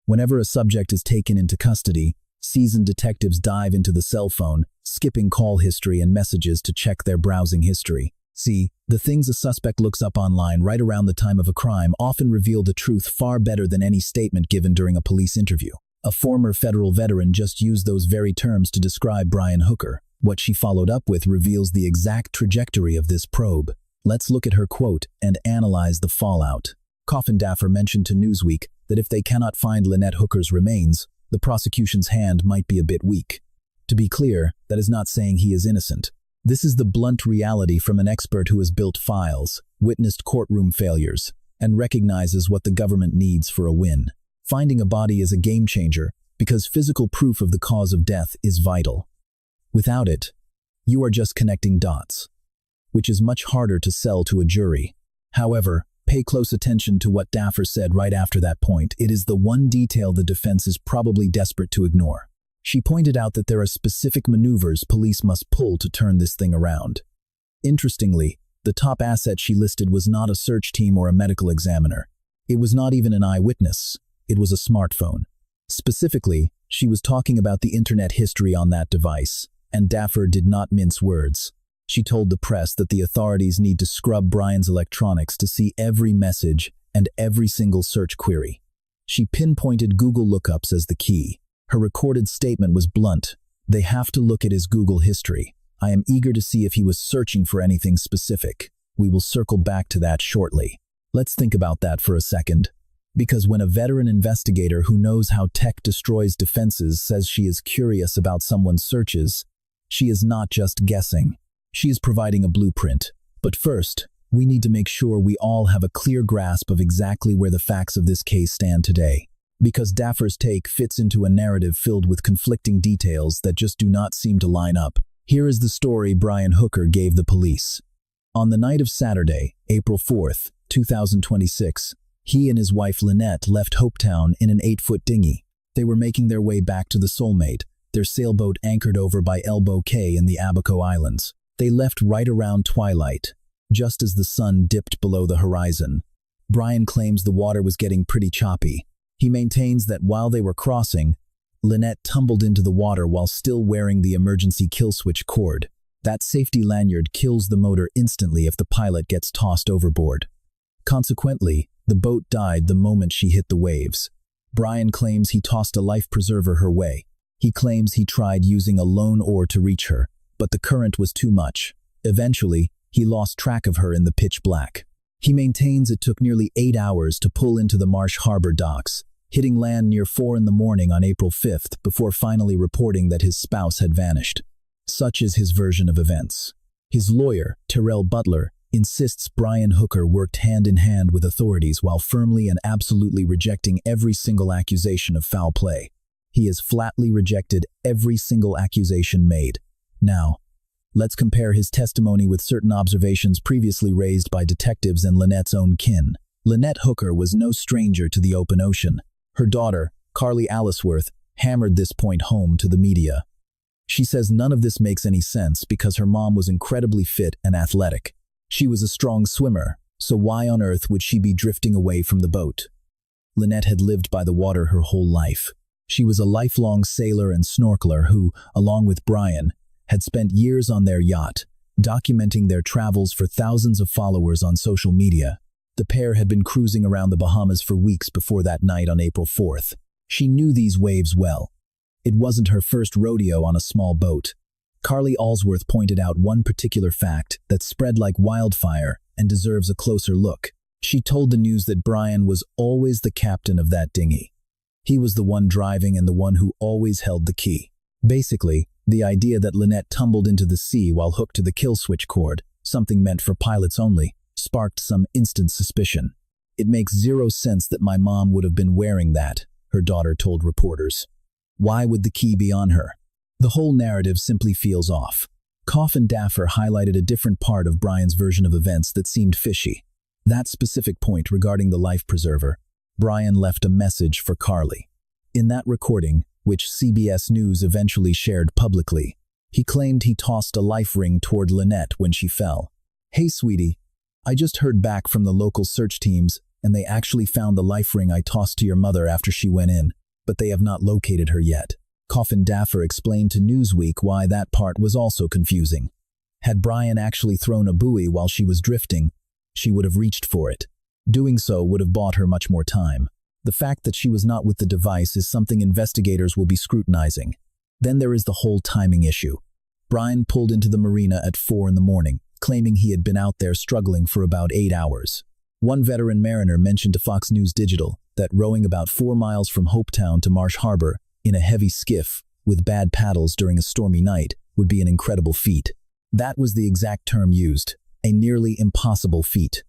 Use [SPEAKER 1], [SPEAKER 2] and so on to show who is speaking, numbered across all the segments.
[SPEAKER 1] Whenever a subject is taken into custody, seasoned detectives dive into the cell phone, skipping call history and messages to check their browsing history. See, the things a suspect looks up online right around the time of a crime often reveal the truth far better than any statement given during a police interview. A former federal veteran just used those very terms to describe Brian Hooker. What she followed up with reveals the exact trajectory of this probe. Let's look at her quote and analyze the fallout. Coffin Daffer mentioned to Newsweek that if they cannot find Lynette Hooker's remains, the prosecution's hand might be a bit weak. To be clear, that is not saying he is innocent. This is the blunt reality from an expert who has built files, witnessed courtroom failures, and recognizes what the government needs for a win. Finding a body is a game changer because physical proof of the cause of death is vital. Without it, you are just connecting dots, which is much harder to sell to a jury. However, pay close attention to what Daffer said right after that point. It is the one detail the defense is probably desperate to ignore. She pointed out that there are specific maneuvers police must pull to turn this thing around. Interestingly, the top asset she listed was not a search team or a medical examiner. It was not even an eyewitness. It was a smartphone. Specifically, she was talking about the internet history on that device, and Daffer did not mince words. She told the press that the authorities need to scrub Brian's electronics to see every message and every single search query. She pinpointed Google lookups as the key. Her recorded statement was blunt. They have to look at his Google history. I am eager to see if he was searching for anything specific. We will circle back to that shortly. Let's think about that for a second. Because when a veteran investigator who knows how tech destroys defenses says she is curious about someone's searches, she is not just guessing. She is providing a blueprint. But first, we need to make sure we all have a clear grasp of exactly where the facts of this case stand today. Because Daffer's take fits into a narrative filled with conflicting details that just do not seem to line up. Here is the story Brian Hooker gave the police. On the night of Saturday, April 4th, 2026, he and his wife Lynette left Hopetown in an 8-foot dinghy. They were making their way back to the Soulmate, their sailboat anchored over by Elbow Cay in the Abaco Islands. They left right around twilight, just as the sun dipped below the horizon. Brian claims the water was getting pretty choppy. He maintains that while they were crossing, Lynette tumbled into the water while still wearing the emergency kill switch cord. That safety lanyard kills the motor instantly if the pilot gets tossed overboard. Consequently, the boat died the moment she hit the waves. Brian claims he tossed a life preserver her way. He claims he tried using a lone oar to reach her, but the current was too much. Eventually, he lost track of her in the pitch black. He maintains it took nearly 8 hours to pull into the Marsh Harbor docks, hitting land near 4 in the morning on April 5th before finally reporting that his spouse had vanished. Such is his version of events. His lawyer, Terrell Butler, insists Brian Hooker worked hand-in-hand with authorities while firmly and absolutely rejecting every single accusation of foul play. He has flatly rejected every single accusation made. Now, let's compare his testimony with certain observations previously raised by detectives and Lynette's own kin. Lynette Hooker was no stranger to the open ocean. Her daughter, Carly Alisworth, hammered this point home to the media. She says none of this makes any sense because her mom was incredibly fit and athletic. She was a strong swimmer, so why on earth would she be drifting away from the boat? Lynette had lived by the water her whole life. She was a lifelong sailor and snorkeler who, along with Brian, had spent years on their yacht, documenting their travels for thousands of followers on social media. The pair had been cruising around the Bahamas for weeks before that night on April 4th. She knew these waves well. It wasn't her first rodeo on a small boat. Carly Alisworth pointed out one particular fact that spread like wildfire and deserves a closer look. She told the news that Brian was always the captain of that dinghy. He was the one driving and the one who always held the key. Basically, the idea that Lynette tumbled into the sea while hooked to the kill switch cord, something meant for pilots only, sparked some instant suspicion. It makes zero sense that my mom would have been wearing that, her daughter told reporters. Why would the key be on her? The whole narrative simply feels off. Coffin Daffer highlighted a different part of Brian's version of events that seemed fishy. That specific point regarding the life preserver, Brian left a message for Carly. In that recording, which CBS News eventually shared publicly, he claimed he tossed a life ring toward Lynette when she fell. "Hey sweetie, I just heard back from the local search teams and they actually found the life ring I tossed to your mother after she went in. but they have not located her yet. Coffin Daffer explained to Newsweek why that part was also confusing. Had Brian actually thrown a buoy while she was drifting, she would have reached for it. Doing so would have bought her much more time. The fact that she was not with the device is something investigators will be scrutinizing. Then there is the whole timing issue. Brian pulled into the marina at 4 in the morning, claiming he had been out there struggling for about 8 hours. One veteran mariner mentioned to Fox News Digital that rowing about 4 miles from Hopetown to Marsh Harbor in a heavy skiff with bad paddles during a stormy night would be an incredible feat. That was the exact term used, a nearly impossible feat.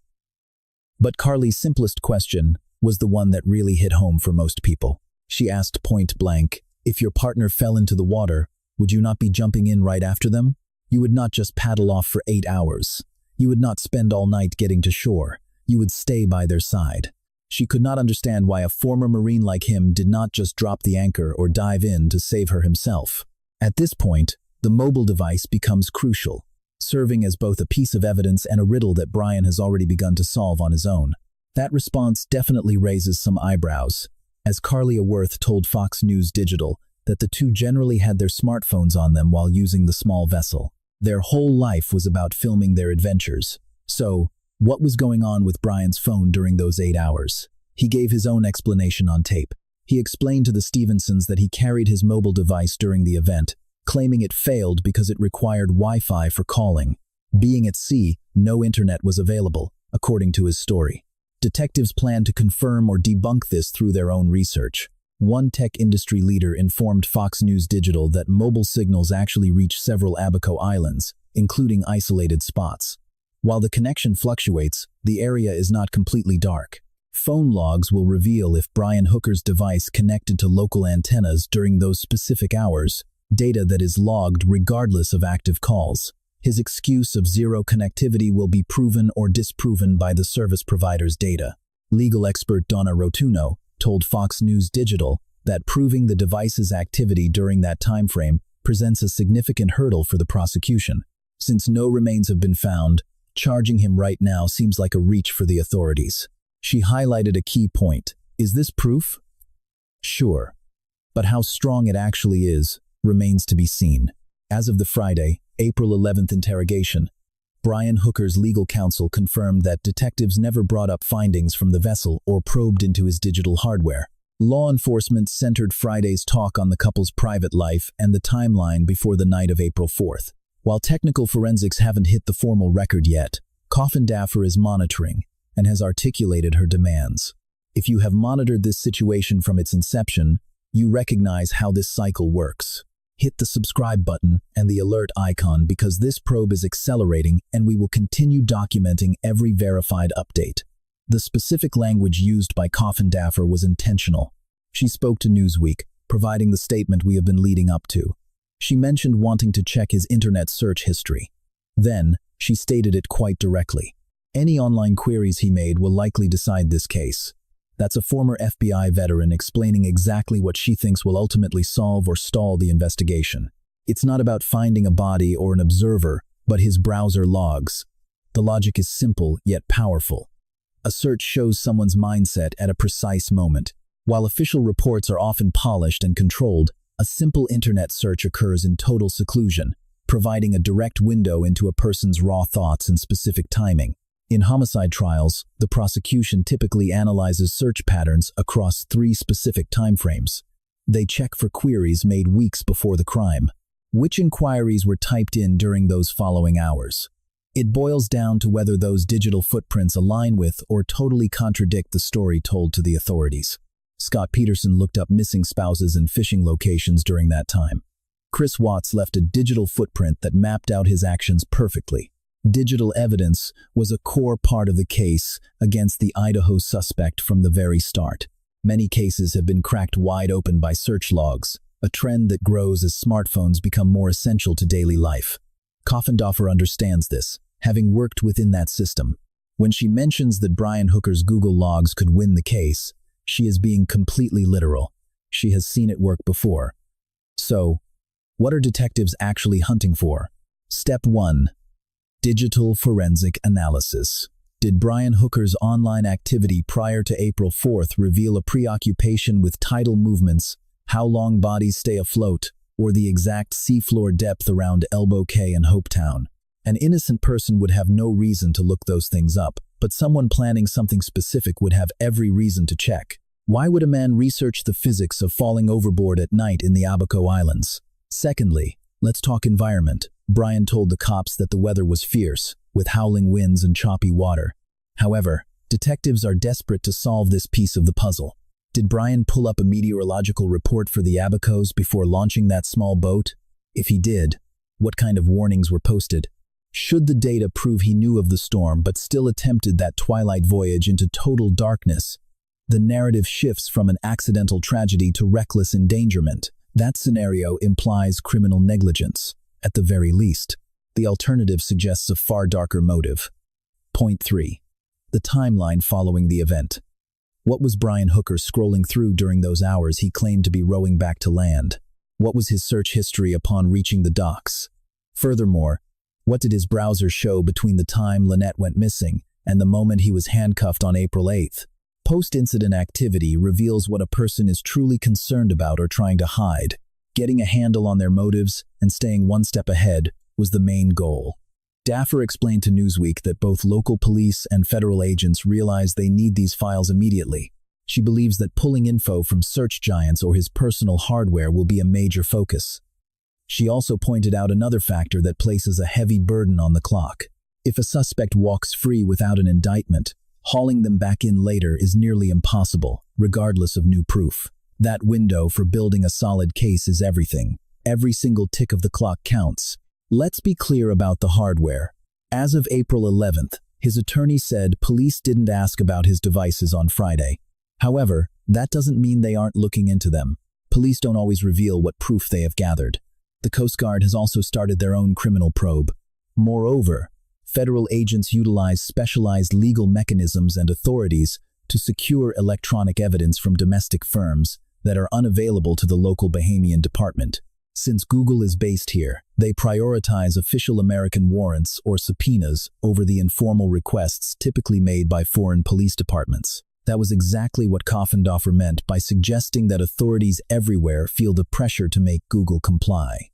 [SPEAKER 1] But Carly's simplest question was the one that really hit home for most people. She asked point blank, if your partner fell into the water, would you not be jumping in right after them? You would not just paddle off for 8 hours. You would not spend all night getting to shore. You would stay by their side. She could not understand why a former Marine like him did not just drop the anchor or dive in to save her himself. At this point, the mobile device becomes crucial, serving as both a piece of evidence and a riddle that Brian has already begun to solve on his own. That response definitely raises some eyebrows, as Carly Aworth told Fox News Digital that the two generally had their smartphones on them while using the small vessel. Their whole life was about filming their adventures. So, what was going on with Brian's phone during those 8 hours? He gave his own explanation on tape. He explained to the Stevensons that he carried his mobile device during the event, claiming it failed because it required Wi-Fi for calling. Being at sea, no internet was available, according to his story. Detectives plan to confirm or debunk this through their own research. One tech industry leader informed Fox News Digital that mobile signals actually reach several Abaco Islands, including isolated spots. While the connection fluctuates, the area is not completely dark. Phone logs will reveal if Brian Hooker's device connected to local antennas during those specific hours, data that is logged regardless of active calls. His excuse of zero connectivity will be proven or disproven by the service provider's data. Legal expert Donna Rotuno told Fox News Digital that proving the device's activity during that time frame presents a significant hurdle for the prosecution. Since no remains have been found, charging him right now seems like a reach for the authorities. She highlighted a key point. Is this proof? Sure. But how strong it actually is remains to be seen. As of the Friday, April 11th interrogation, Brian Hooker's legal counsel confirmed that detectives never brought up findings from the vessel or probed into his digital hardware. Law enforcement centered Friday's talk on the couple's private life and the timeline before the night of April 4th. While technical forensics haven't hit the formal record yet, Coffin Daffer is monitoring and has articulated her demands. If you have monitored this situation from its inception, you recognize how this cycle works. Hit the subscribe button and the alert icon because this probe is accelerating and we will continue documenting every verified update. The specific language used by Coffin Daffer was intentional. She spoke to Newsweek, providing the statement we have been leading up to. She mentioned wanting to check his internet search history. Then, she stated it quite directly. Any online queries he made will likely decide this case. That's a former FBI veteran explaining exactly what she thinks will ultimately solve or stall the investigation. It's not about finding a body or an observer, but his browser logs. The logic is simple yet powerful. A search shows someone's mindset at a precise moment. While official reports are often polished and controlled, a simple internet search occurs in total seclusion, providing a direct window into a person's raw thoughts and specific timing. In homicide trials, the prosecution typically analyzes search patterns across 3 specific timeframes. They check for queries made weeks before the crime. Which inquiries were typed in during those following hours? It boils down to whether those digital footprints align with or totally contradict the story told to the authorities. Scott Peterson looked up missing spouses and fishing locations during that time. Chris Watts left a digital footprint that mapped out his actions perfectly. Digital evidence was a core part of the case against the Idaho suspect from the very start. Many cases have been cracked wide open by search logs, a trend that grows as smartphones become more essential to daily life. Coffin Daffer understands this, having worked within that system. When she mentions that Brian Hooker's Google logs could win the case, she is being completely literal. She has seen it work before. So, what are detectives actually hunting for? Step 1. Digital forensic analysis. Did Brian Hooker's online activity prior to April 4th reveal a preoccupation with tidal movements, how long bodies stay afloat, or the exact seafloor depth around Elbow Cay and Hopetown? An innocent person would have no reason to look those things up, but someone planning something specific would have every reason to check. Why would a man research the physics of falling overboard at night in the Abaco Islands? Secondly, let's talk environment. Brian told the cops that the weather was fierce, with howling winds and choppy water. However, detectives are desperate to solve this piece of the puzzle. Did Brian pull up a meteorological report for the Abacos before launching that small boat? If he did, what kind of warnings were posted? Should the data prove he knew of the storm but still attempted that twilight voyage into total darkness, the narrative shifts from an accidental tragedy to reckless endangerment. That scenario implies criminal negligence, at the very least. The alternative suggests a far darker motive. Point 3. The timeline following the event. What was Brian Hooker scrolling through during those hours he claimed to be rowing back to land? What was his search history upon reaching the docks? Furthermore, what did his browser show between the time Lynette went missing and the moment he was handcuffed on April 8th? Post-incident activity reveals what a person is truly concerned about or trying to hide. Getting a handle on their motives and staying one step ahead was the main goal. Daffer explained to Newsweek that both local police and federal agents realize they need these files immediately. She believes that pulling info from search giants or his personal hardware will be a major focus. She also pointed out another factor that places a heavy burden on the clock. If a suspect walks free without an indictment, hauling them back in later is nearly impossible, regardless of new proof. That window for building a solid case is everything. Every single tick of the clock counts. Let's be clear about the hardware. As of April 11th, his attorney said police didn't ask about his devices on Friday. However, that doesn't mean they aren't looking into them. Police don't always reveal what proof they have gathered. The Coast Guard has also started their own criminal probe. Moreover, federal agents utilize specialized legal mechanisms and authorities to secure electronic evidence from domestic firms that are unavailable to the local Bahamian department. Since Google is based here, they prioritize official American warrants or subpoenas over the informal requests typically made by foreign police departments. That was exactly what Coffindoffer meant by suggesting that authorities everywhere feel the pressure to make Google comply.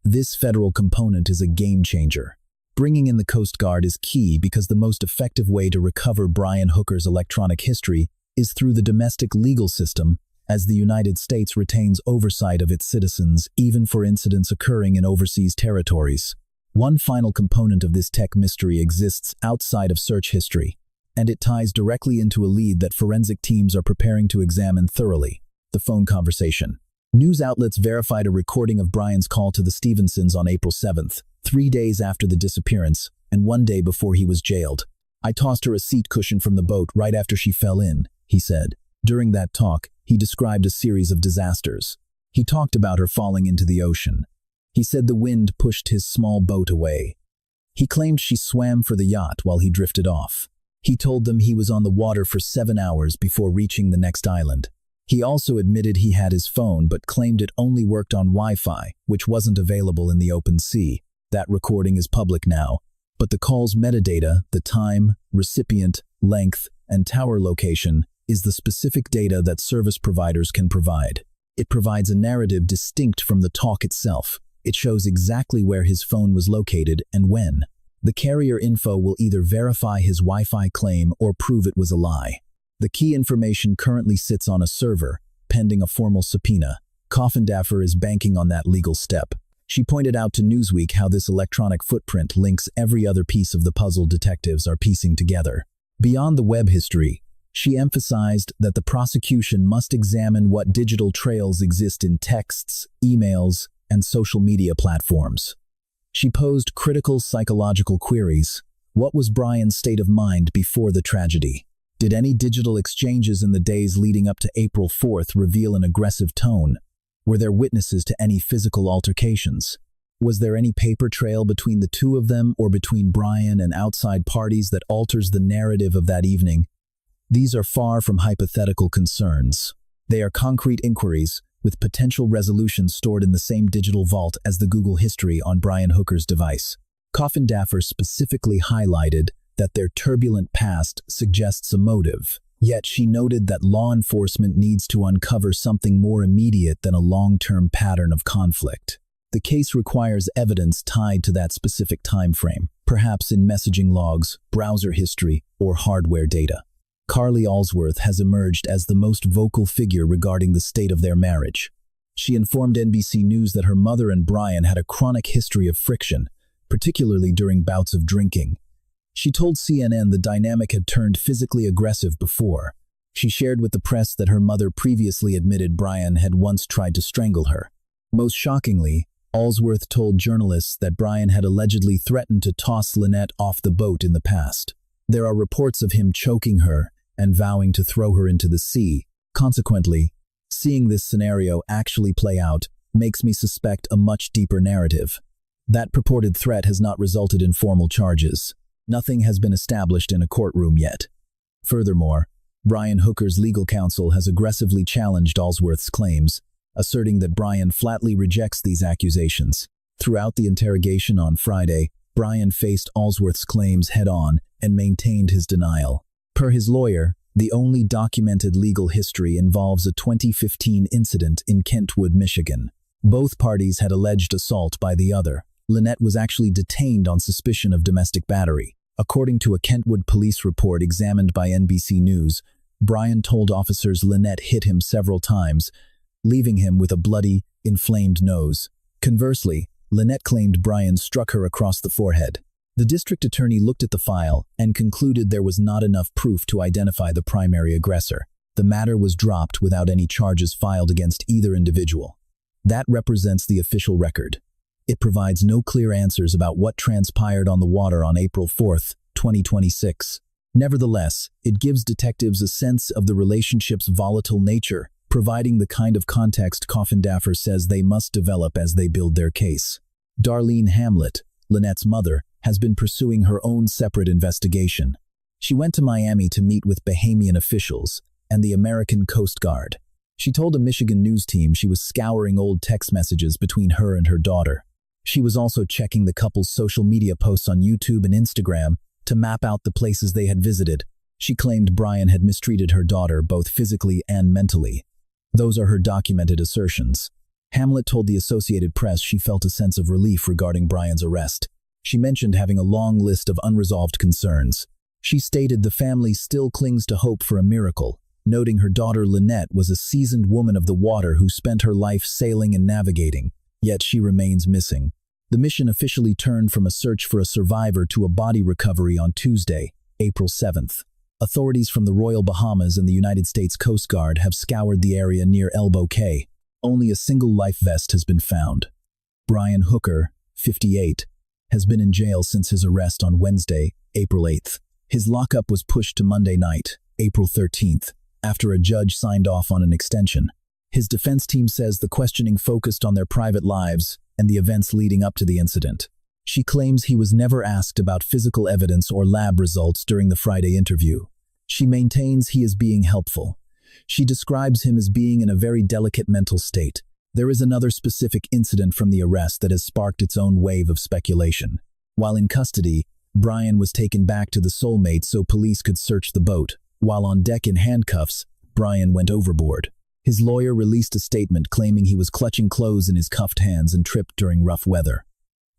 [SPEAKER 1] This federal component is a game changer. Bringing in the Coast Guard is key because the most effective way to recover Brian Hooker's electronic history is through the domestic legal system, as the United States retains oversight of its citizens even for incidents occurring in overseas territories. One final component of this tech mystery exists outside of search history, and it ties directly into a lead that forensic teams are preparing to examine thoroughly: the phone conversation. News outlets verified a recording of Brian's call to the Stevensons on April 7th, 3 days after the disappearance, and 1 day before he was jailed. "I tossed her a seat cushion from the boat right after she fell in," he said. During that talk, he described a series of disasters. He talked about her falling into the ocean. He said the wind pushed his small boat away. He claimed she swam for the yacht while he drifted off. He told them he was on the water for 7 hours before reaching the next island. He also admitted he had his phone but claimed it only worked on Wi-Fi, which wasn't available in the open sea. That recording is public now, but the call's metadata, the time, recipient, length, and tower location, is the specific data that service providers can provide. It provides a narrative distinct from the talk itself. It shows exactly where his phone was located and when. The carrier info will either verify his Wi-Fi claim or prove it was a lie. The key information currently sits on a server, pending a formal subpoena. Coffindoffer is banking on that legal step. She pointed out to Newsweek how this electronic footprint links every other piece of the puzzle detectives are piecing together. Beyond the web history, she emphasized that the prosecution must examine what digital trails exist in texts, emails, and social media platforms. She posed critical psychological queries. What was Brian's state of mind before the tragedy? Did any digital exchanges in the days leading up to April 4th reveal an aggressive tone? Were there witnesses to any physical altercations? Was there any paper trail between the two of them or between Brian and outside parties that alters the narrative of that evening? These are far from hypothetical concerns. They are concrete inquiries with potential resolutions stored in the same digital vault as the Google history on Brian Hooker's device. Coffindoffer specifically highlighted that their turbulent past suggests a motive. Yet she noted that law enforcement needs to uncover something more immediate than a long-term pattern of conflict. The case requires evidence tied to that specific time frame, perhaps in messaging logs, browser history, or hardware data. Carly Allsworth has emerged as the most vocal figure regarding the state of their marriage. She informed NBC News that her mother and Brian had a chronic history of friction, particularly during bouts of drinking. She told CNN the dynamic had turned physically aggressive before. She shared with the press that her mother previously admitted Brian had once tried to strangle her. Most shockingly, Allsworth told journalists that Brian had allegedly threatened to toss Lynette off the boat in the past. There are reports of him choking her and vowing to throw her into the sea. Consequently, seeing this scenario actually play out makes me suspect a much deeper narrative. That purported threat has not resulted in formal charges. Nothing has been established in a courtroom yet. Furthermore, Brian Hooker's legal counsel has aggressively challenged Allsworth's claims, asserting that Brian flatly rejects these accusations. Throughout the interrogation on Friday, Brian faced Allsworth's claims head-on and maintained his denial. Per his lawyer, the only documented legal history involves a 2015 incident in Kentwood, Michigan. Both parties had alleged assault by the other. Lynette was actually detained on suspicion of domestic battery. According to a Kentwood police report examined by NBC News, Brian told officers Lynette hit him several times, leaving him with a bloody, inflamed nose. Conversely, Lynette claimed Brian struck her across the forehead. The district attorney looked at the file and concluded there was not enough proof to identify the primary aggressor. The matter was dropped without any charges filed against either individual. That represents the official record. It provides no clear answers about what transpired on the water on April 4, 2026. Nevertheless, it gives detectives a sense of the relationship's volatile nature, providing the kind of context Coffindaffer says they must develop as they build their case. Darlene Hamlet, Lynette's mother, has been pursuing her own separate investigation. She went to Miami to meet with Bahamian officials and the American Coast Guard. She told a Michigan news team she was scouring old text messages between her and her daughter. She was also checking the couple's social media posts on YouTube and Instagram to map out the places they had visited. She claimed Brian had mistreated her daughter both physically and mentally. Those are her documented assertions. Hamlet told the Associated Press she felt a sense of relief regarding Brian's arrest. She mentioned having a long list of unresolved concerns. She stated the family still clings to hope for a miracle, noting her daughter Lynette was a seasoned woman of the water who spent her life sailing and navigating, yet she remains missing. The mission officially turned from a search for a survivor to a body recovery on Tuesday, April 7th. Authorities from the Royal Bahamas and the United States Coast Guard have scoured the area near Elbow Cay. Only a single life vest has been found. Brian Hooker, 58, has been in jail since his arrest on Wednesday, April 8th. His lockup was pushed to Monday night, April 13th, after a judge signed off on an extension. His defense team says the questioning focused on their private lives and the events leading up to the incident. She claims he was never asked about physical evidence or lab results during the Friday interview. She maintains he is being helpful. She describes him as being in a very delicate mental state. There is another specific incident from the arrest that has sparked its own wave of speculation. While in custody, Brian was taken back to the Soulmate so police could search the boat. While on deck in handcuffs, Brian went overboard. His lawyer released a statement claiming he was clutching clothes in his cuffed hands and tripped during rough weather.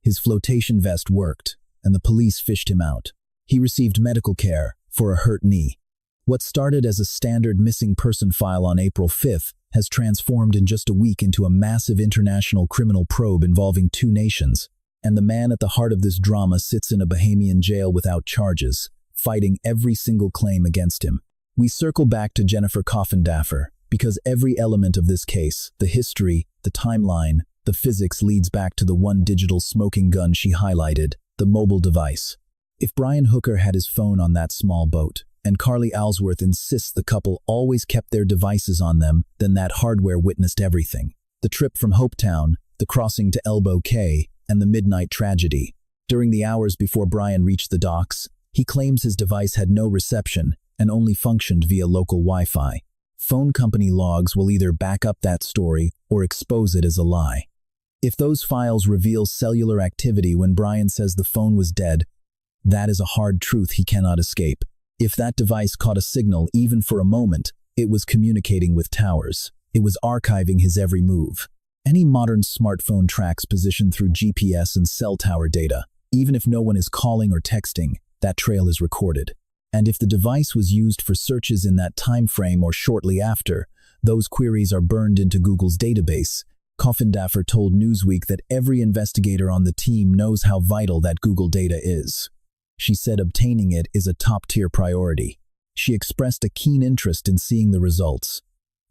[SPEAKER 1] His flotation vest worked, and the police fished him out. He received medical care for a hurt knee. What started as a standard missing person file on April 5th has transformed in just a week into a massive international criminal probe involving two nations, and the man at the heart of this drama sits in a Bahamian jail without charges, fighting every single claim against him. We circle back to Jennifer Coffindaffer, because every element of this case, the history, the timeline, the physics leads back to the one digital smoking gun she highlighted, the mobile device. If Brian Hooker had his phone on that small boat, and Carly Allsworth insists the couple always kept their devices on them, then that hardware witnessed everything. The trip from Hopetown, the crossing to Elbow Cay, and the midnight tragedy. During the hours before Brian reached the docks, he claims his device had no reception and only functioned via local Wi-Fi. Phone company logs will either back up that story or expose it as a lie. If those files reveal cellular activity when Brian says the phone was dead, That is a hard truth he cannot escape. If that device caught a signal even for a moment, it was communicating with towers. It was archiving his every move. Any modern smartphone tracks position through GPS and cell tower data. Even if no one is calling or texting, that trail is recorded. And if the device was used for searches in that time frame or shortly after, those queries are burned into Google's database. Coffindaffer told Newsweek that every investigator on the team knows how vital that Google data is. She said obtaining it is a top-tier priority. She expressed a keen interest in seeing the results.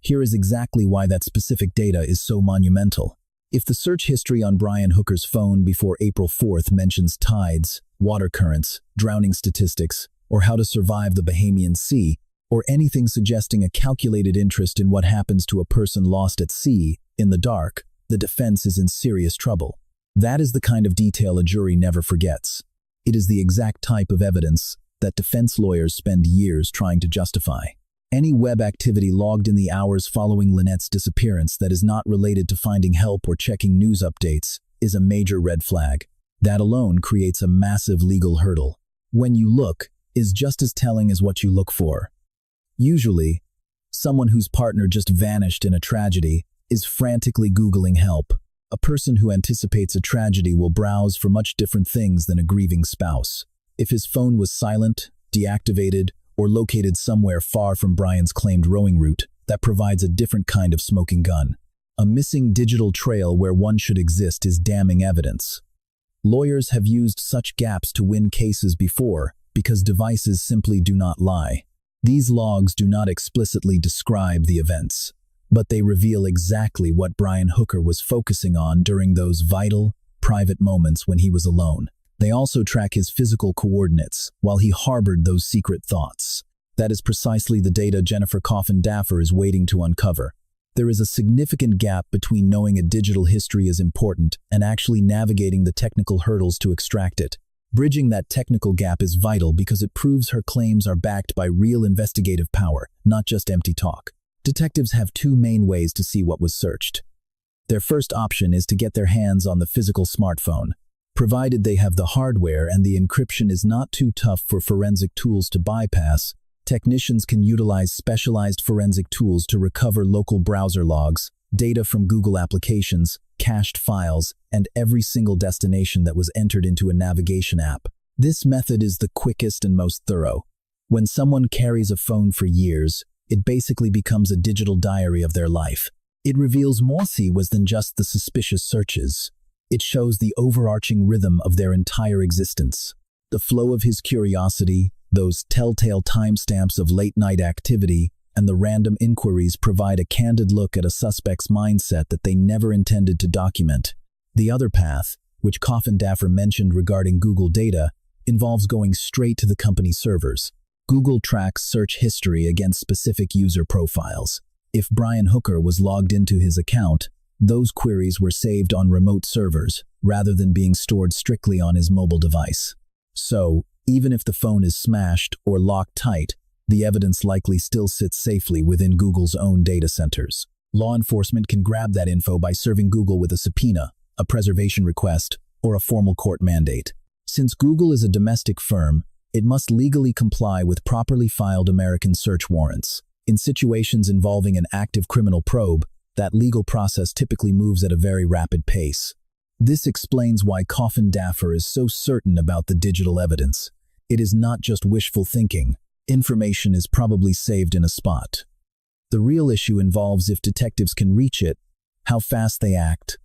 [SPEAKER 1] Here is exactly why that specific data is so monumental. If the search history on Brian Hooker's phone before April 4th mentions tides, water currents, drowning statistics, or how to survive the Bahamian Sea, or anything suggesting a calculated interest in what happens to a person lost at sea, in the dark, the defense is in serious trouble. That is the kind of detail a jury never forgets. It is the exact type of evidence that defense lawyers spend years trying to justify. Any web activity logged in the hours following Lynette's disappearance that is not related to finding help or checking news updates is a major red flag. That alone creates a massive legal hurdle. When you look is just as telling as what you look for. Usually, someone whose partner just vanished in a tragedy is frantically Googling help. A person who anticipates a tragedy will browse for much different things than a grieving spouse. If his phone was silent, deactivated, or located somewhere far from Brian's claimed rowing route, that provides a different kind of smoking gun. A missing digital trail where one should exist is damning evidence. Lawyers have used such gaps to win cases before because devices simply do not lie. These logs do not explicitly describe the events, but they reveal exactly what Brian Hooker was focusing on during those vital, private moments when he was alone. They also track his physical coordinates while he harbored those secret thoughts. That is precisely the data Jennifer Coffindaffer is waiting to uncover. There is a significant gap between knowing a digital history is important and actually navigating the technical hurdles to extract it. Bridging that technical gap is vital because it proves her claims are backed by real investigative power, not just empty talk. Detectives have two main ways to see what was searched. Their first option is to get their hands on the physical smartphone. Provided they have the hardware and the encryption is not too tough for forensic tools to bypass, technicians can utilize specialized forensic tools to recover local browser logs, data from Google applications, cached files, and every single destination that was entered into a navigation app. This method is the quickest and most thorough. When someone carries a phone for years, it basically becomes a digital diary of their life. It reveals more was than just the suspicious searches. It shows the overarching rhythm of their entire existence. The flow of his curiosity, those telltale timestamps of late-night activity, and the random inquiries provide a candid look at a suspect's mindset that they never intended to document. The other path, which Coffindaffer mentioned regarding Google data, involves going straight to the company's servers. Google tracks search history against specific user profiles. If Brian Hooker was logged into his account, those queries were saved on remote servers, rather than being stored strictly on his mobile device. So, even if the phone is smashed or locked tight, the evidence likely still sits safely within Google's own data centers. Law enforcement can grab that info by serving Google with a subpoena, a preservation request, or a formal court mandate. Since Google is a domestic firm, it must legally comply with properly filed American search warrants. In situations involving an active criminal probe, that legal process typically moves at a very rapid pace. This explains why Coffindaffer is so certain about the digital evidence. It is not just wishful thinking. Information is probably saved in a spot. The real issue involves if detectives can reach it, how fast they act,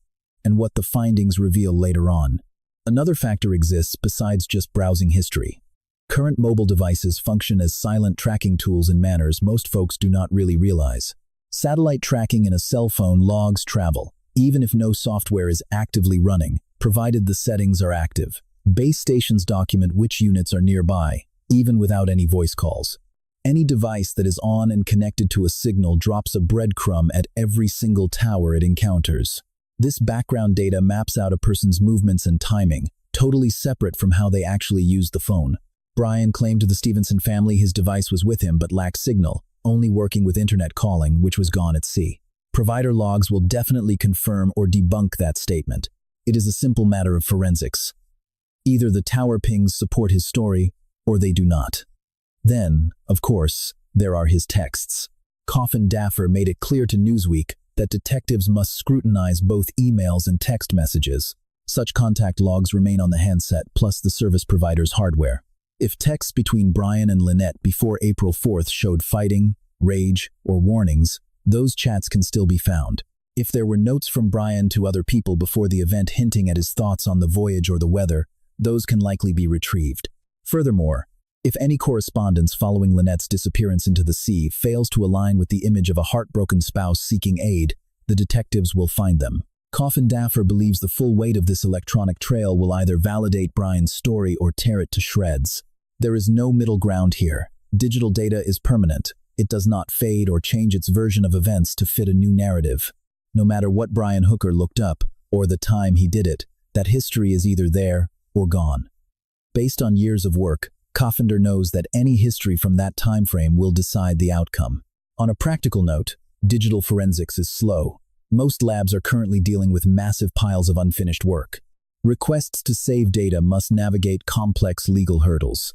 [SPEAKER 1] and what the findings reveal later on. Another factor exists besides just browsing history. Current mobile devices function as silent tracking tools in manners most folks do not really realize. Satellite tracking in a cell phone logs travel, even if no software is actively running, provided the settings are active. Base stations document which units are nearby, even without any voice calls. Any device that is on and connected to a signal drops a breadcrumb at every single tower it encounters. This background data maps out a person's movements and timing, totally separate from how they actually used the phone. Brian claimed to the Stevenson family his device was with him but lacked signal, only working with internet calling, which was gone at sea. Provider logs will definitely confirm or debunk that statement. It is a simple matter of forensics. Either the tower pings support his story, or they do not. Then, of course, there are his texts. Coffin Daffer made it clear to Newsweek that detectives must scrutinize both emails and text messages. Such contact logs remain on the handset plus the service provider's hardware. If texts between Brian and Lynette before April 4th showed fighting, rage, or warnings, those chats can still be found. If there were notes from Brian to other people before the event hinting at his thoughts on the voyage or the weather, those can likely be retrieved. Furthermore, if any correspondence following Lynette's disappearance into the sea fails to align with the image of a heartbroken spouse seeking aid, the detectives will find them. Coffin Daffer believes the full weight of this electronic trail will either validate Brian's story or tear it to shreds. There is no middle ground here. Digital data is permanent. It does not fade or change its version of events to fit a new narrative. No matter what Brian Hooker looked up, or the time he did it, that history is either there or gone. Based on years of work, Coffinder knows that any history from that time frame will decide the outcome. On a practical note, digital forensics is slow. Most labs are currently dealing with massive piles of unfinished work. Requests to save data must navigate complex legal hurdles.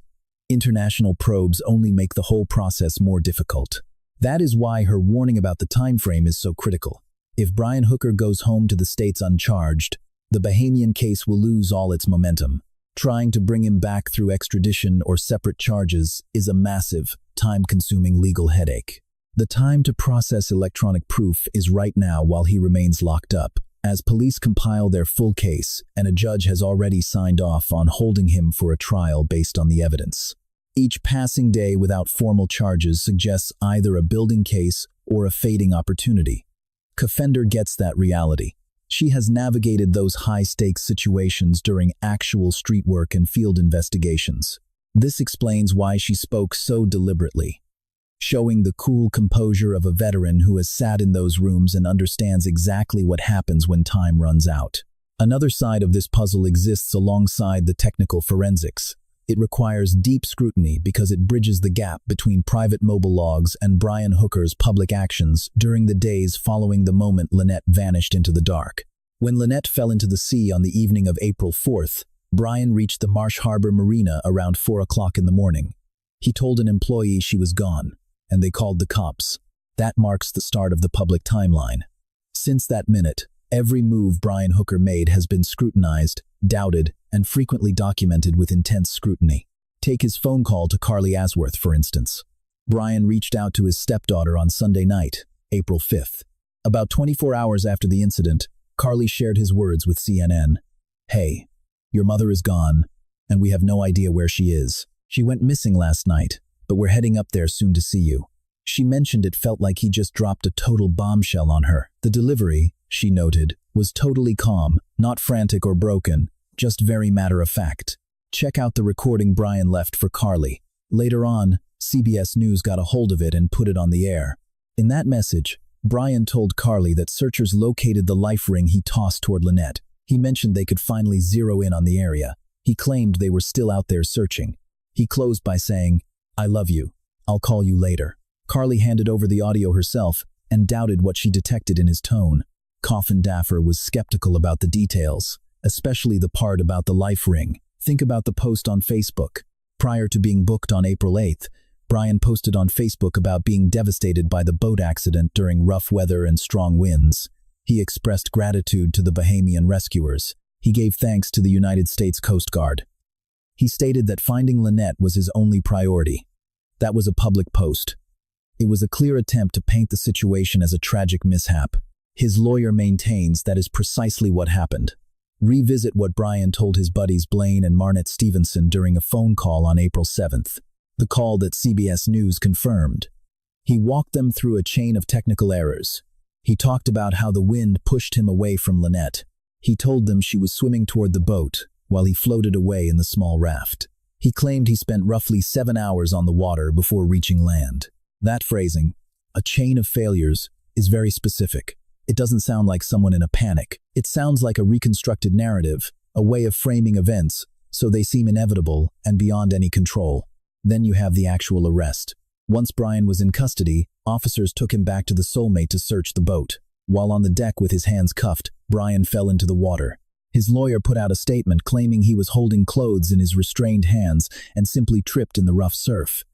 [SPEAKER 1] International probes only make the whole process more difficult. That is why her warning about the time frame is so critical. If Brian Hooker goes home to the States uncharged, the Bahamian case will lose all its momentum. Trying to bring him back through extradition or separate charges is a massive, time-consuming legal headache. The time to process electronic proof is right now while he remains locked up, as police compile their full case, and a judge has already signed off on holding him for a trial based on the evidence. Each passing day without formal charges suggests either a building case or a fading opportunity. Cofender gets that reality. She has navigated those high-stakes situations during actual street work and field investigations. This explains why she spoke so deliberately, showing the cool composure of a veteran who has sat in those rooms and understands exactly what happens when time runs out. Another side of this puzzle exists alongside the technical forensics. It requires deep scrutiny because it bridges the gap between private mobile logs and Brian Hooker's public actions during the days following the moment Lynette vanished into the dark. When Lynette fell into the sea on the evening of April 4th, Brian reached the Marsh Harbor Marina around 4 o'clock in the morning. He told an employee she was gone, and they called the cops. That marks the start of the public timeline. Since that minute, every move Brian Hooker made has been scrutinized, doubted, and frequently documented with intense scrutiny. Take his phone call to Carly Asworth, for instance. Brian reached out to his stepdaughter on Sunday night, April 5th. About 24 hours after the incident, Carly shared his words with CNN. "Hey, your mother is gone, and we have no idea where she is. She went missing last night, but we're heading up there soon to see you." She mentioned it felt like he just dropped a total bombshell on her. The delivery, she noted, was totally calm, not frantic or broken, just very matter-of-fact. Check out the recording Brian left for Carly. Later on, CBS News got a hold of it and put it on the air. In that message, Brian told Carly that searchers located the life ring he tossed toward Lynette. He mentioned they could finally zero in on the area. He claimed they were still out there searching. He closed by saying, "I love you. I'll call you later." Carly handed over the audio herself and doubted what she detected in his tone. Coffin Daffer was skeptical about the details, especially the part about the life ring. Think about the post on Facebook. Prior to being booked on April 8th, Brian posted on Facebook about being devastated by the boat accident during rough weather and strong winds. He expressed gratitude to the Bahamian rescuers. He gave thanks to the United States Coast Guard. He stated that finding Lynette was his only priority. That was a public post. It was a clear attempt to paint the situation as a tragic mishap. His lawyer maintains that is precisely what happened. Revisit what Brian told his buddies Blaine and Marnette Stevenson during a phone call on April 7th, the call that CBS News confirmed. He walked them through a chain of technical errors. He talked about how the wind pushed him away from Lynette. He told them she was swimming toward the boat, while he floated away in the small raft. He claimed he spent roughly 7 hours on the water before reaching land. That phrasing, "a chain of failures," is very specific. It doesn't sound like someone in a panic. It sounds like a reconstructed narrative, a way of framing events, so they seem inevitable and beyond any control. Then you have the actual arrest. Once Brian was in custody, officers took him back to the Soulmate to search the boat. While on the deck with his hands cuffed, Brian fell into the water. His lawyer put out a statement claiming he was holding clothes in his restrained hands and simply tripped in the rough surf.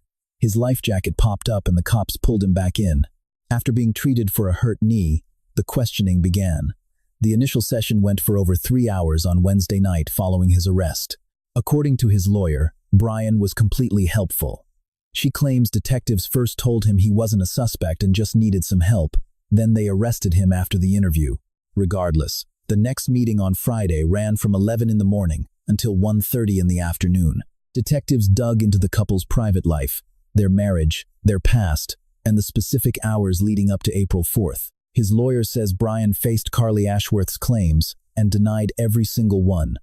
[SPEAKER 1] His life jacket popped up and the cops pulled him back in. After being treated for a hurt knee, the questioning began. The initial session went for over 3 hours on Wednesday night following his arrest. According to his lawyer, Brian was completely helpful. She claims detectives first told him he wasn't a suspect and just needed some help. Then they arrested him after the interview. Regardless, the next meeting on Friday ran from 11 in the morning until 1:30 in the afternoon. Detectives dug into the couple's private life, their marriage, their past, and the specific hours leading up to April 4th. His lawyer says Brian faced Carly Ashworth's claims and denied every single one.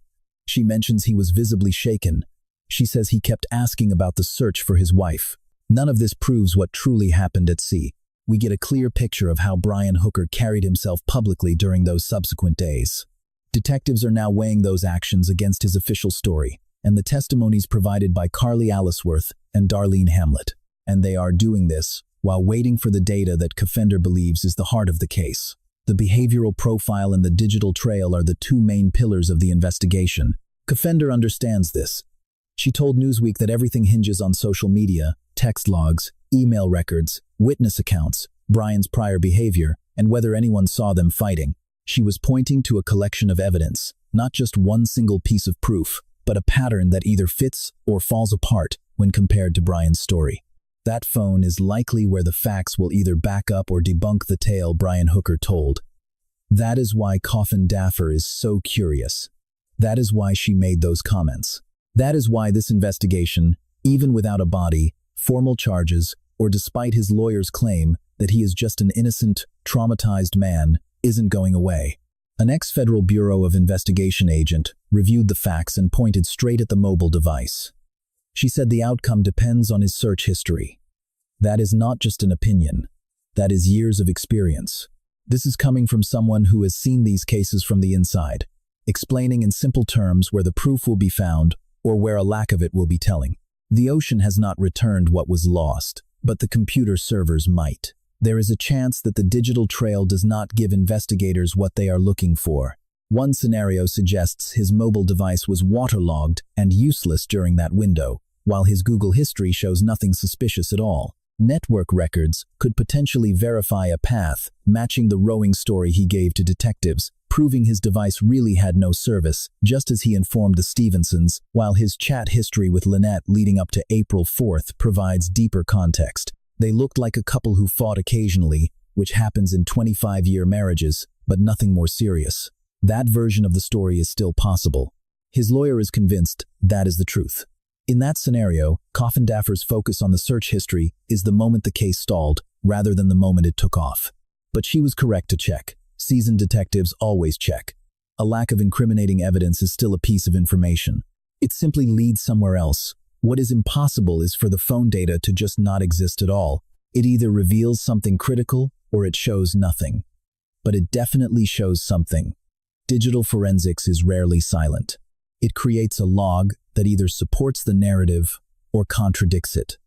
[SPEAKER 1] She mentions he was visibly shaken. She says he kept asking about the search for his wife. None of this proves what truly happened at sea. We get a clear picture of how Brian Hooker carried himself publicly during those subsequent days. Detectives are now weighing those actions against his official story and the testimonies provided by Carly Ashworth and Darlene Hamlet. And they are doing this while waiting for the data that Coffender believes is the heart of the case. The behavioral profile and the digital trail are the two main pillars of the investigation. Coffender understands this. She told Newsweek that everything hinges on social media, text logs, email records, witness accounts, Brian's prior behavior, and whether anyone saw them fighting. She was pointing to a collection of evidence, not just one single piece of proof, but a pattern that either fits or falls apart when compared to Brian's story. That phone is likely where the facts will either back up or debunk the tale Brian Hooker told. That is why Coffin Daffer is so curious. That is why she made those comments. That is why this investigation, even without a body, formal charges, or despite his lawyer's claim that he is just an innocent, traumatized man, isn't going away. An ex-Federal Bureau of Investigation agent reviewed the facts and pointed straight at the mobile device. She said the outcome depends on his search history. That is not just an opinion. That is years of experience. This is coming from someone who has seen these cases from the inside, explaining in simple terms where the proof will be found or where a lack of it will be telling. The ocean has not returned what was lost, but the computer servers might. There is a chance that the digital trail does not give investigators what they are looking for. One scenario suggests his mobile device was waterlogged and useless during that window, while his Google history shows nothing suspicious at all. Network records could potentially verify a path, matching the rowing story he gave to detectives, proving his device really had no service, just as he informed the Stevensons, while his chat history with Lynette leading up to April 4th provides deeper context. They looked like a couple who fought occasionally, which happens in 25-year marriages, but nothing more serious. That version of the story is still possible. His lawyer is convinced that is the truth. In that scenario, Coffin Daffer's focus on the search history is the moment the case stalled, rather than the moment it took off. But she was correct to check. Seasoned detectives always check. A lack of incriminating evidence is still a piece of information. It simply leads somewhere else. What is impossible is for the phone data to just not exist at all. It either reveals something critical or it shows nothing. But it definitely shows something. Digital forensics is rarely silent. It creates a log that either supports the narrative or contradicts it.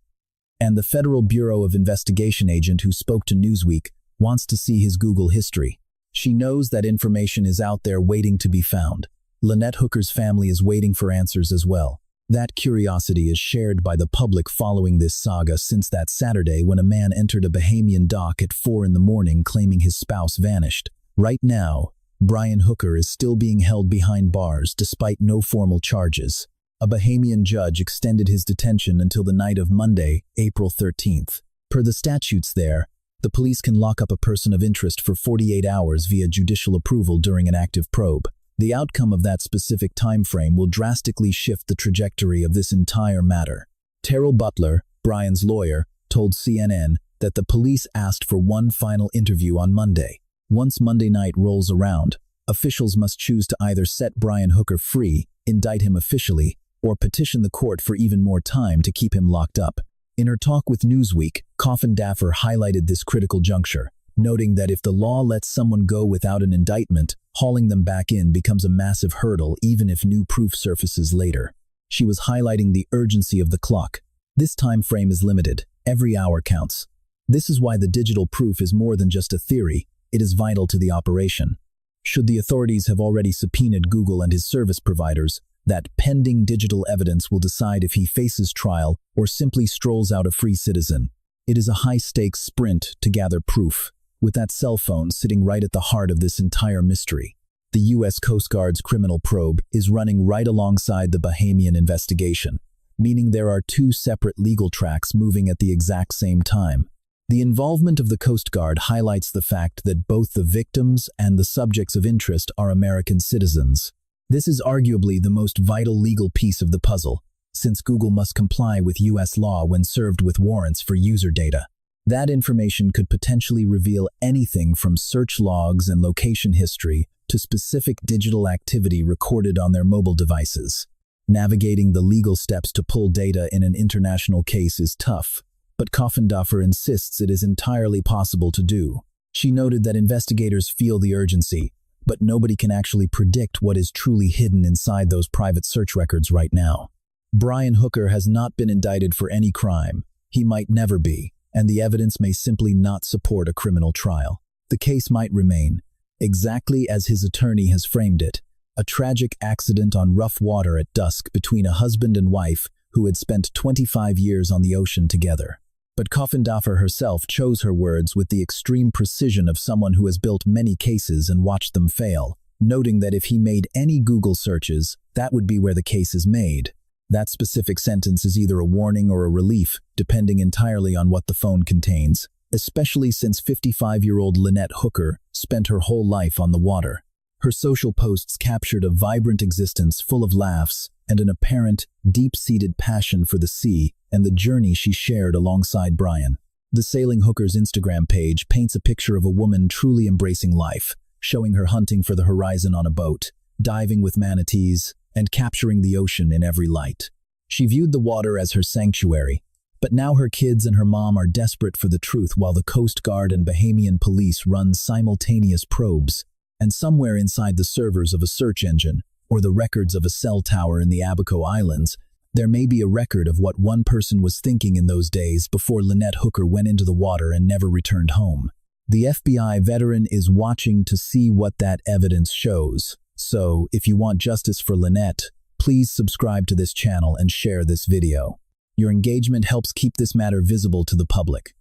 [SPEAKER 1] And the Federal Bureau of Investigation agent who spoke to Newsweek wants to see his Google history. She knows that information is out there waiting to be found. Lynette Hooker's family is waiting for answers as well. That curiosity is shared by the public following this saga since that Saturday when a man entered a Bahamian dock at 4 in the morning claiming his spouse vanished. Right now, Brian Hooker is still being held behind bars despite no formal charges. A Bahamian judge extended his detention until the night of Monday, April 13th. Per the statutes there, the police can lock up a person of interest for 48 hours via judicial approval during an active probe. The outcome of that specific time frame will drastically shift the trajectory of this entire matter. Terrell Butler, Brian's lawyer, told CNN that the police asked for one final interview on Monday. Once Monday night rolls around, officials must choose to either set Brian Hooker free, indict him officially, or petition the court for even more time to keep him locked up. In her talk with Newsweek, Coffin Daffer highlighted this critical juncture, noting that if the law lets someone go without an indictment, hauling them back in becomes a massive hurdle even if new proof surfaces later. She was highlighting the urgency of the clock. This time frame is limited. Every hour counts. This is why the digital proof is more than just a theory. It is vital to the operation. Should the authorities have already subpoenaed Google and his service providers, that pending digital evidence will decide if he faces trial or simply strolls out a free citizen. It is a high-stakes sprint to gather proof, with that cell phone sitting right at the heart of this entire mystery. The U.S. Coast Guard's criminal probe is running right alongside the Bahamian investigation, meaning there are two separate legal tracks moving at the exact same time. The involvement of the Coast Guard highlights the fact that both the victims and the subjects of interest are American citizens. This is arguably the most vital legal piece of the puzzle, since Google must comply with U.S. law when served with warrants for user data. That information could potentially reveal anything from search logs and location history to specific digital activity recorded on their mobile devices. Navigating the legal steps to pull data in an international case is tough, but Coffindoffer insists it is entirely possible to do. She noted that investigators feel the urgency, but nobody can actually predict what is truly hidden inside those private search records right now. Brian Hooker has not been indicted for any crime. He might never be, and the evidence may simply not support a criminal trial. The case might remain, exactly as his attorney has framed it, a tragic accident on rough water at dusk between a husband and wife who had spent 25 years on the ocean together. But Coffindoffer herself chose her words with the extreme precision of someone who has built many cases and watched them fail, noting that if he made any Google searches, that would be where the case is made. That specific sentence is either a warning or a relief, depending entirely on what the phone contains, especially since 55-year-old Lynette Hooker spent her whole life on the water. Her social posts captured a vibrant existence full of laughs and an apparent, deep-seated passion for the sea and the journey she shared alongside Brian. The Sailing Hooker's Instagram page paints a picture of a woman truly embracing life, showing her hunting for the horizon on a boat, diving with manatees, and capturing the ocean in every light. She viewed the water as her sanctuary, but now her kids and her mom are desperate for the truth while the Coast Guard and Bahamian police run simultaneous probes, and somewhere inside the servers of a search engine or the records of a cell tower in the Abaco Islands, there may be a record of what one person was thinking in those days before Lynette Hooker went into the water and never returned home. The FBI veteran is watching to see what that evidence shows. So, if you want justice for Lynette, please subscribe to this channel and share this video. Your engagement helps keep this matter visible to the public.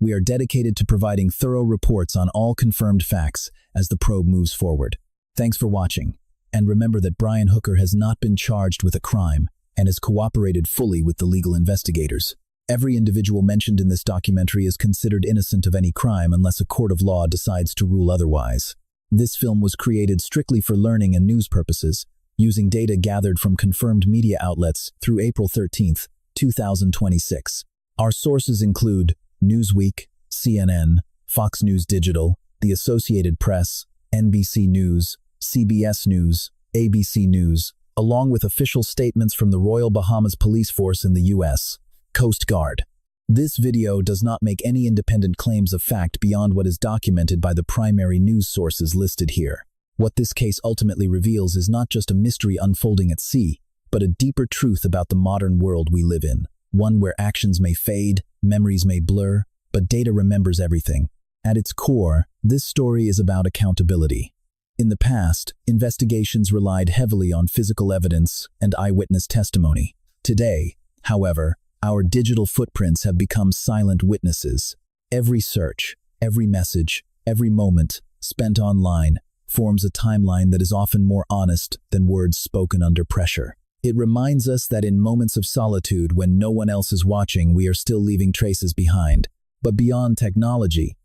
[SPEAKER 1] We are dedicated to providing thorough reports on all confirmed facts as the probe moves forward. Thanks for watching, and remember that Brian Hooker has not been charged with a crime and has cooperated fully with the legal investigators. Every individual mentioned in this documentary is considered innocent of any crime unless a court of law decides to rule otherwise. This film was created strictly for learning and news purposes, using data gathered from confirmed media outlets through April 13, 2026. Our sources include Newsweek, CNN, Fox News Digital, The Associated Press, NBC News, CBS News, ABC News, along with official statements from the Royal Bahamas Police Force in the U.S. Coast Guard. This video does not make any independent claims of fact beyond what is documented by the primary news sources listed here. What this case ultimately reveals is not just a mystery unfolding at sea, but a deeper truth about the modern world we live in, one where actions may fade, memories may blur, but data remembers everything. At its core, this story is about accountability. In the past, investigations relied heavily on physical evidence and eyewitness testimony. Today, however, our digital footprints have become silent witnesses. Every search, every message, every moment spent online forms a timeline that is often more honest than words spoken under pressure. It reminds us that in moments of solitude, when no one else is watching, we are still leaving traces behind. But beyond technology,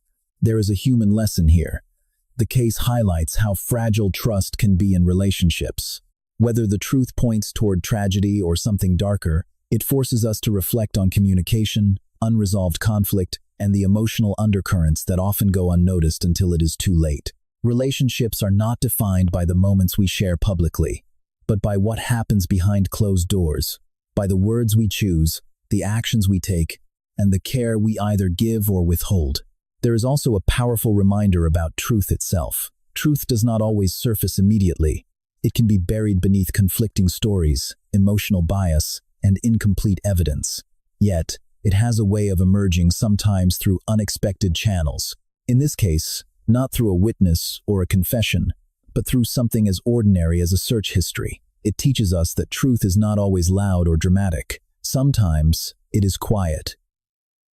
[SPEAKER 1] there is a human lesson here. The case highlights how fragile trust can be in relationships. Whether the truth points toward tragedy or something darker, it forces us to reflect on communication, unresolved conflict, and the emotional undercurrents that often go unnoticed until it is too late. Relationships are not defined by the moments we share publicly, but by what happens behind closed doors, by the words we choose, the actions we take, and the care we either give or withhold. There is also a powerful reminder about truth itself. Truth does not always surface immediately. It can be buried beneath conflicting stories, emotional bias, and incomplete evidence. Yet, it has a way of emerging sometimes through unexpected channels. In this case, not through a witness or a confession, but through something as ordinary as a search history. It teaches us that truth is not always loud or dramatic. Sometimes it is quiet,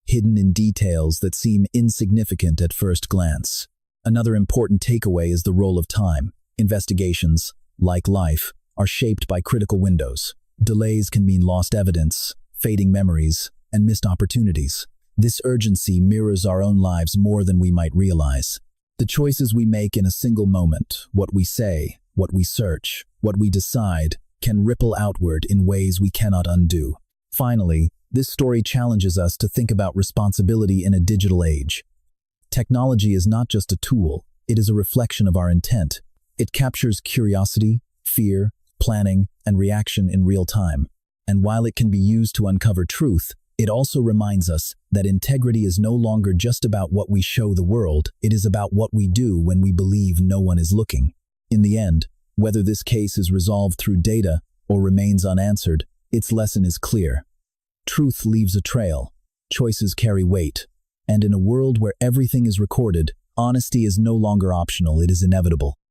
[SPEAKER 1] hidden in details that seem insignificant at first glance. Another important takeaway is the role of time. Investigations, like life, are shaped by critical windows. Delays can mean lost evidence, fading memories, and missed opportunities. This urgency mirrors our own lives more than we might realize. The choices we make in a single moment, what we say, what we search, what we decide, can ripple outward in ways we cannot undo. Finally, this story challenges us to think about responsibility in a digital age. Technology is not just a tool, it is a reflection of our intent. It captures curiosity, fear, planning, and reaction in real time. And while it can be used to uncover truth, it also reminds us that integrity is no longer just about what we show the world, it is about what we do when we believe no one is looking. In the end, whether this case is resolved through data or remains unanswered, its lesson is clear. Truth leaves a trail, choices carry weight, and in a world where everything is recorded, honesty is no longer optional, it is inevitable.